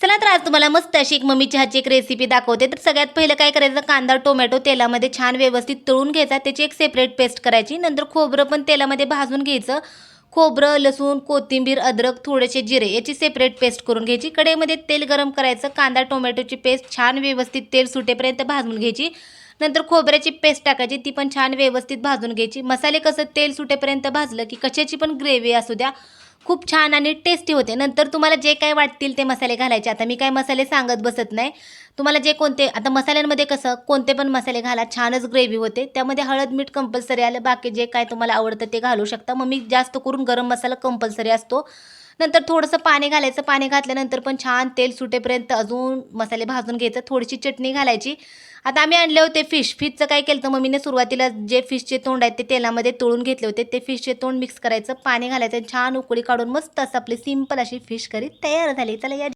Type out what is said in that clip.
चला तर आज तुम्हाला मस्त अशी एक मम्मीच्या हातची एक रेसिपी दाखवते. तर सगळ्यात पहिलं काय करायचं, कांदा टोमॅटो तेलामध्ये छान व्यवस्थित तळून घ्यायचा, त्याची एक सेपरेट पेस्ट करायची. नंतर खोबरं पण तेलामध्ये भाजून घ्यायचं. खोबरं, लसूण, कोथिंबीर, अद्रक, थोडेसे जिरे याची सेपरेट पेस्ट करून घ्यायची. कढईमध्ये तेल गरम करायचं. कांदा टोमॅटोची पेस्ट छान व्यवस्थित तेल सुटेपर्यंत भाजून घ्यायची. नंतर खोबऱ्याची पेस्ट टाकायची, ती पण छान व्यवस्थित भाजून घ्यायची. मसाले कसं तेल सुटेपर्यंत भाजलं की कशाची पण ग्रेव्ही असू द्या खूप छान आणि टेस्टी होते. नंतर तुम्हाला जे काही वाटतील ते मसाले घालायचे. आता मी काय मसाले सांगत बसत नाही. तुम्हाला जे कोणते आता मसाल्यांमध्ये कसं कोणते पण मसाले घाला, छानच ग्रेव्ही होते. त्यामध्ये हळद, मीठ कंपल्सरी आलं. बाकी जे काय तुम्हाला आवडतं ते घालू शकता. मग मी जास्त करून गरम मसाला कंपल्सरी असतो. नंतर थोडंसं पाणी घालायचं. पाणी घातल्यानंतर पण छान तेल सुटेपर्यंत अजून मसाले भाजून घ्यायचं. थोडीशी चटणी घालायची. आता आम्ही आणले होते फिश. फिशचं काय केलं होतं मम्मीने, सुरुवातीला जे फिशचे तोंड आहेत ते तेलामध्ये तळून घेतले होते. ते फिशचे तोंड मिक्स करायचं, पाणी घालायचं, छान उकळी काढून मस्त असं आपली सिंपल अशी फिश करी तयार झाली. चला या